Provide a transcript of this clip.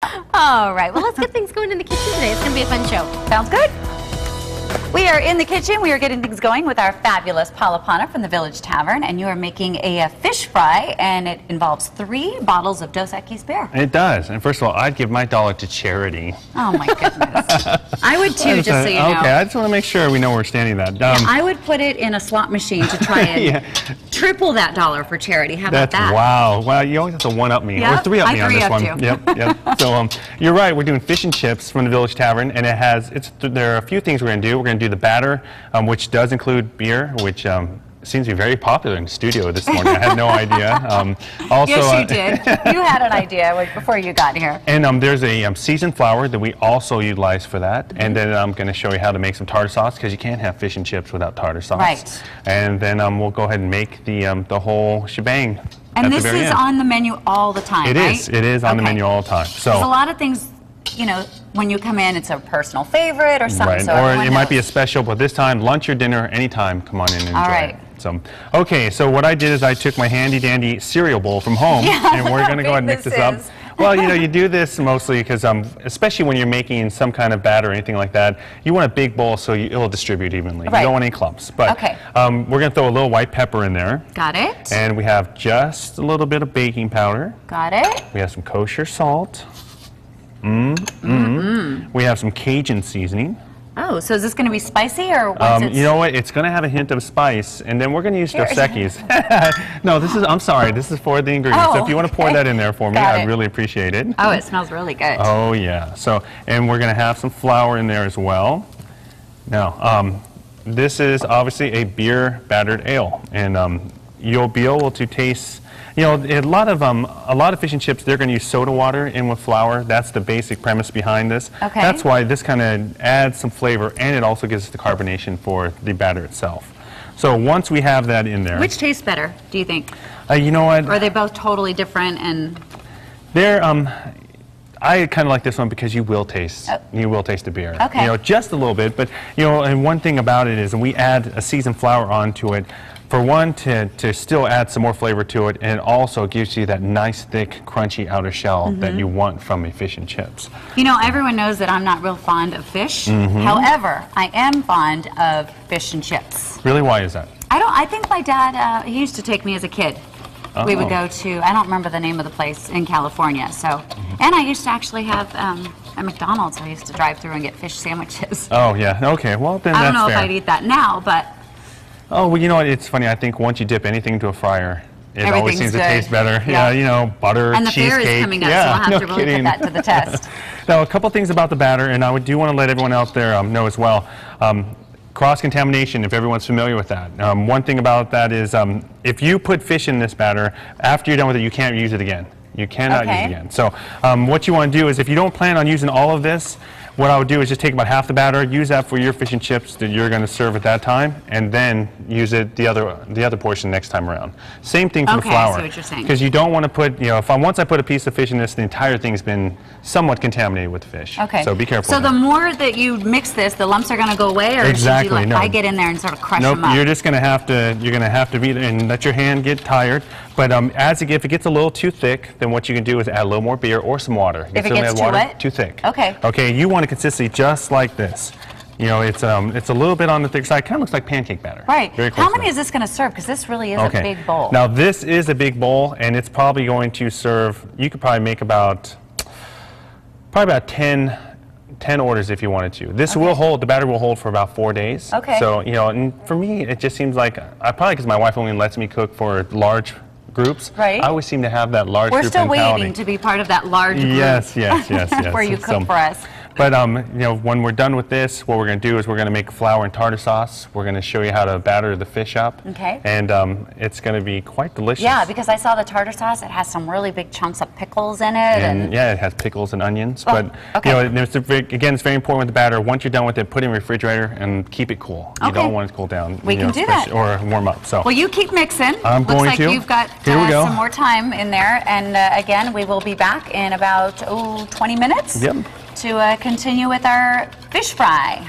All right, well, let's get things going in the kitchen today. It's going to be a fun show. Sounds good. We are in the kitchen. We are getting things going with our fabulous Apana from the Village Tavern, and you are making a fish fry, and it involves 3 bottles of Dos Equis beer. It does. And first of all, I'd give my dollar to charity. Oh my goodness. I would too, just so you know. Okay, I just want to make sure we know where we're standing that. Yeah, I would put it in a slot machine to try and triple that dollar for charity. How about that? Wow. Well, you always have to one-up me. Yep, or 3-up me on this one. You. Yep. So you're right. We're doing fish and chips from the Village Tavern, and there are a few things we're going to do. We're going to do the batter, which does include beer, which seems to be very popular in the studio this morning. I had no idea. Also, yes, you did. You had an idea before you got here. And there's a seasoned flour that we also utilize for that. And then I'm going to show you how to make some tartar sauce, because you can't have fish and chips without tartar sauce. Right. And then we'll go ahead and make the whole shebang. And this is on the menu all the time, right? It is on the menu all the time. So there's a lot of things, you know, when you come in, it's a personal favorite or something. Right. So or it might be a special, but this time, lunch or dinner, anytime, come on in and enjoy. All right. So, okay, so what I did is I took my handy-dandy cereal bowl from home, and we're going to go ahead and mix this up. Well, you know, you do this mostly because, especially when you're making some kind of batter or anything like that, you want a big bowl so it'll distribute evenly. Right. You don't want any clumps. But we're going to throw a little white pepper in there. Got it. And we have just a little bit of baking powder. Got it. We have some kosher salt. We have some Cajun seasoning. Oh, so is this going to be spicy, or what's you know what? It's going to have a hint of spice, and then we're going to use Dos Equis. No, I'm sorry. This is for the ingredients. So if you want to pour that in there for me, I'd really appreciate it. Oh, it smells really good. Oh, yeah. So, and we're going to have some flour in there as well. Now, this is obviously a beer battered ale, and you'll be able to taste. You know, a lot of fish and chips, they're going to use soda water in with flour. That's the basic premise behind this. Okay. That's why this kind of adds some flavor, and it also gives us the carbonation for the batter itself. So once we have that in there, which tastes better, do you think? You know what? Or are they both totally different? And they're I kind of like this one because you will taste the beer. Okay. You know, just a little bit, but you know, and one thing about it is, we add a seasoned flour onto it. For one, to still add some more flavor to it, and it also gives you that nice, thick, crunchy outer shell that you want from a fish and chips. You know, everyone knows that I'm not real fond of fish. However, I am fond of fish and chips. Really? Why is that? I think my dad, he used to take me as a kid. We would go to, I don't remember the name of the place in California, so, and I used to actually have, at McDonald's, I used to drive through and get fish sandwiches. Oh, yeah, okay, well, then that's fair. I don't know if I'd eat that now, but. Oh, well, you know what, it's funny, I think once you dip anything into a fryer, it always seems to taste better. Yeah, you know, butter, and the cheesecake. fair is coming up, so I'll have to really put that to the test. Now, a couple things about the batter, and I do want to let everyone out there know as well. Cross-contamination, if everyone's familiar with that. One thing about that is if you put fish in this batter, after you're done with it, you can't use it again. You cannot use it again. So what you want to do is, if you don't plan on using all of this, what I would do is just take about half the batter, use that for your fish and chips that you're going to serve at that time, and then use it the other portion next time around. Same thing for the flour. I see what you're saying. Because you don't want to put, you know, once I put a piece of fish in this, the entire thing's been somewhat contaminated with fish. Okay. So be careful. So the more that you mix this, the lumps are going to go away, or should you I get in there and sort of crush them up? You're just going to have to beat it and let your hand get tired. But if it gets a little too thick, then what you can do is add a little more beer or some water. If it gets too wet? Too thick. Okay. Okay, you want a consistency just like this. You know, it's a little bit on the thick side. Kind of looks like pancake batter. Right. Very close. How many is this going to serve? Because this really is a big bowl. Now this is a big bowl, and it's probably going to serve. You could probably make about 10 orders if you wanted to. This will hold. The batter will hold for about 4 days. Okay. So you know, and for me, it just seems like probably because my wife only lets me cook for large groups. Right. I always seem to have that large group mentality. We're still waiting to be part of that large group. Yes. Where you cook for us. But you know, when we're done with this, what we're going to do is we're going to make flour and tartar sauce. We're going to show you how to batter the fish up. Okay. And it's going to be quite delicious. Yeah, because I saw the tartar sauce. It has some really big chunks of pickles in it. And yeah, it has pickles and onions. But you know, again, it's very important with the batter. Once you're done with it, put it in the refrigerator and keep it cool. You don't want it to cool down. We can do that. Or warm up. So. Well, you keep mixing. I'm going to. Looks like you've got some more time in there. And again, we will be back in about 20 minutes. Yep. To continue with our fish fry.